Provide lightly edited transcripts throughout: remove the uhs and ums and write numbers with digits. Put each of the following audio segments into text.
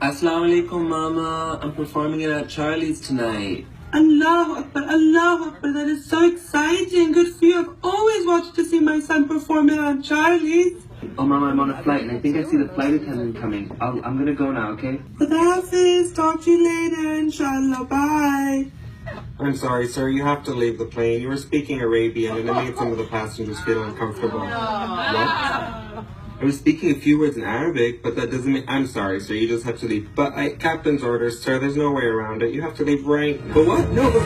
Assalamu alaikum, Mama. I'm performing it at Charlie's tonight. Allahu Akbar, Allahu Akbar. That is so exciting. Good for you. I've always wanted to see my son perform it at Charlie's. Oh, Mama, I'm on a flight, and I think I see the flight attendant coming. I'm gonna go now, okay? Khuda Hafiz. Talk to you later, inshallah. Bye. I'm sorry, sir. You have to leave the plane. You were speaking Arabian, and it made some of the passengers feel uncomfortable. What? I was speaking a few words in Arabic, but that doesn't mean... I'm sorry, sir. You just have to leave. But captain's orders, sir. There's no way around it. You have to leave right... But what? No, but...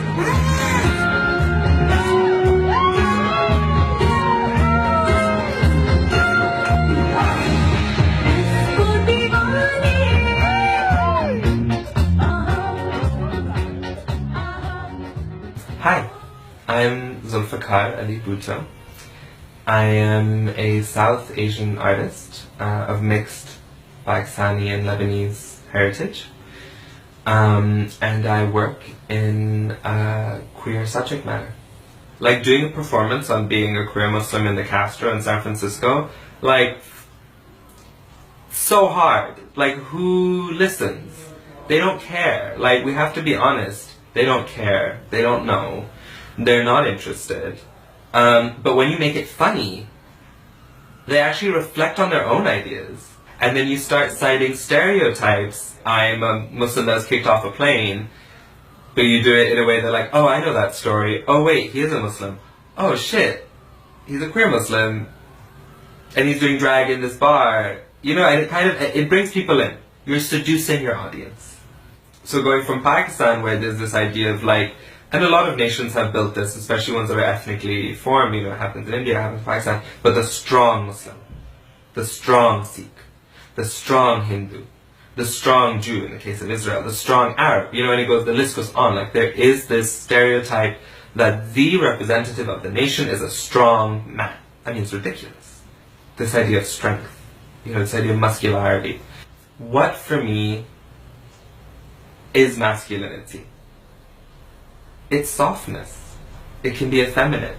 Hi, I'm Zulfikar Ali Bhutto. I am a South Asian artist of mixed Pakistani and Lebanese heritage, and I work in queer subject matter. Like doing a performance on being a queer Muslim in the Castro in San Francisco, like so hard. Like who listens? They don't care. Like we have to be honest. They don't care. They don't know. They're not interested. But when you make it funny, they actually reflect on their own ideas. And then you start citing stereotypes. I'm a Muslim that was kicked off a plane. But you do it in a way that like, oh, I know that story. Oh, wait, he is a Muslim. Oh, shit. He's a queer Muslim. And he's doing drag in this bar. You know, and it brings people in. You're seducing your audience. So going from Pakistan, where there's this idea of like, and a lot of nations have built this, especially ones that are ethnically formed, you know, it happens in India, it happens in Pakistan, but the strong Muslim, the strong Sikh, the strong Hindu, the strong Jew in the case of Israel, the strong Arab, you know, and the list goes on. Like there is this stereotype that the representative of the nation is a strong man. I mean, it's ridiculous. This idea of strength, you know, this idea of muscularity. What for me is masculinity? It's softness. It can be effeminate.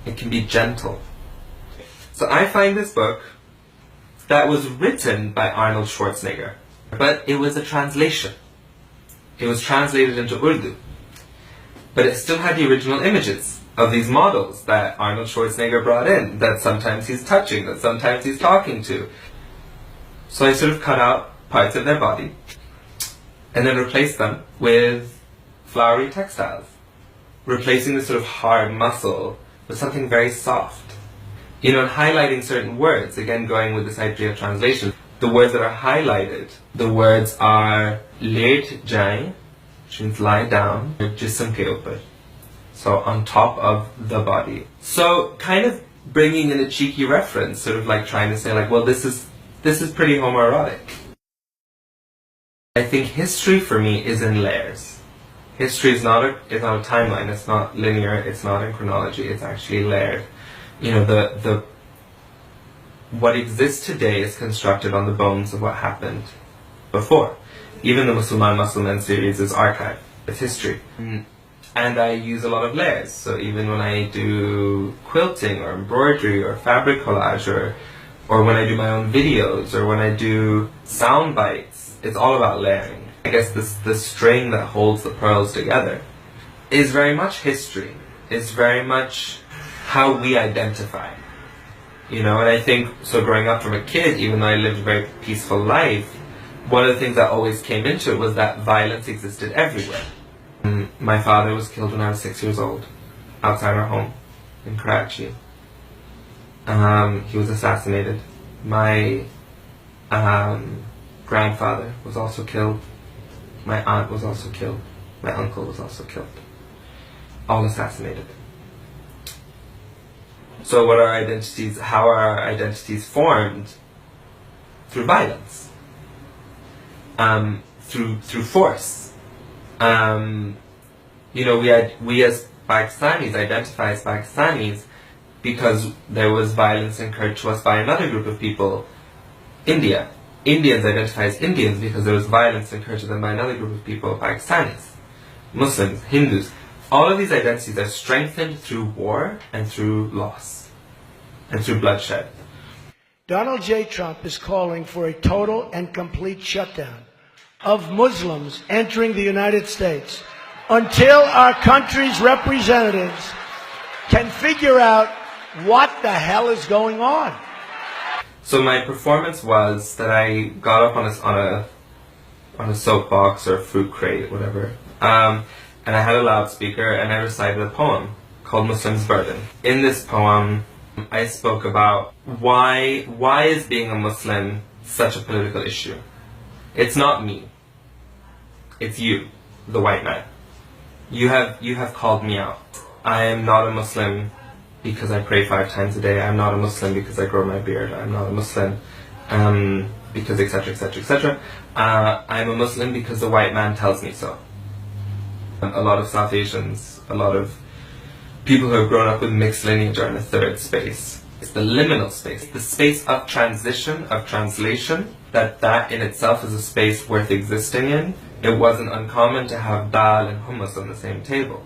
It can be gentle. So I find this book that was written by Arnold Schwarzenegger, but it was a translation. It was translated into Urdu, but it still had the original images of these models that Arnold Schwarzenegger brought in, that sometimes he's touching, that sometimes he's talking to. So I sort of cut out parts of their body and then replaced them with flowery textiles, replacing this sort of hard muscle with something very soft. You know, and highlighting certain words, again going with this idea of translation. The words that are highlighted, the words are let jaye, which means lie down, jism ke upar, so on top of the body. So kind of bringing in a cheeky reference, sort of like trying to say like, well, this is pretty homoerotic. I think history for me is in layers. History is not a timeline. It's not linear. It's not in chronology. It's actually layered. You know, what exists today is constructed on the bones of what happened before. Even the Musliman series is archived. It's history. And I use a lot of layers. So even when I do quilting or embroidery or fabric collage or when I do my own videos or when I do sound bites, it's all about layering. I guess the string that holds the pearls together is very much history. It's very much how we identify. You know, and I think, so growing up from a kid, even though I lived a very peaceful life, one of the things that always came into it was that violence existed everywhere. My father was killed when I was 6 years old, outside our home in Karachi. He was assassinated. My grandfather was also killed. My aunt was also killed. My uncle was also killed. All assassinated. So what are our identities? How are our identities formed? Through violence. Through force. You know, we as Pakistanis identify as Pakistanis because there was violence incurred to us by another group of people, India. Indians identify as Indians because there was violence incurred to them by another group of people, Pakistanis. Muslims, Hindus, All of these identities are strengthened through war and through loss and through bloodshed. Donald J. Trump is calling for a total and complete shutdown of Muslims entering the United States until our country's representatives can figure out what the hell is going on. So my performance was that I got up on a soapbox or a fruit crate, whatever, and I had a loudspeaker and I recited a poem called Muslim's Burden. In this poem, I spoke about why is being a Muslim such a political issue. It's not me. It's you, the white man. You have called me out. I am not a Muslim because I pray 5 times a day. I'm not a Muslim because I grow my beard. I'm not a Muslim because etc, etc, etc. I'm a Muslim because the white man tells me so. A lot of South Asians, a lot of people who have grown up with mixed lineage are in a third space. It's the liminal space, the space of transition, of translation, that in itself is a space worth existing in. It wasn't uncommon to have dal and hummus on the same table.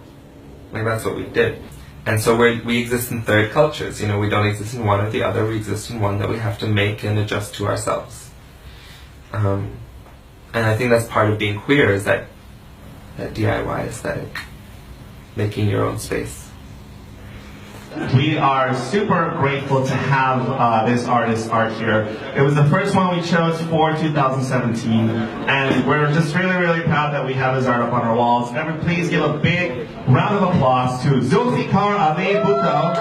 Like, that's what we did. And so we exist in third cultures. You know, we don't exist in one or the other. We exist in one that we have to make and adjust to ourselves. And I think that's part of being queer, is that DIY aesthetic, making your own space. We are super grateful to have this artist's art here. It was the first one we chose for 2017, and we're just really, really proud that we have his art up on our walls. Everyone, please give a big round of applause to Zulfikar Ali Bhutto.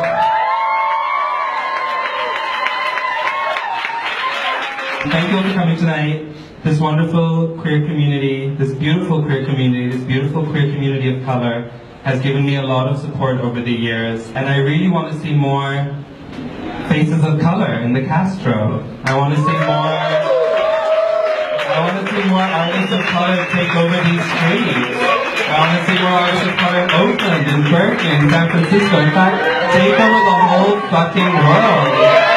Thank you all for coming tonight. This wonderful queer community, this beautiful queer community, this beautiful queer community of color has given me a lot of support over the years, and I really want to see more faces of color in the Castro. I want to see more artists of color take over these streets. I want to see more artists of color in Oakland, in Berkeley, in San Francisco. In fact, take over the whole fucking world.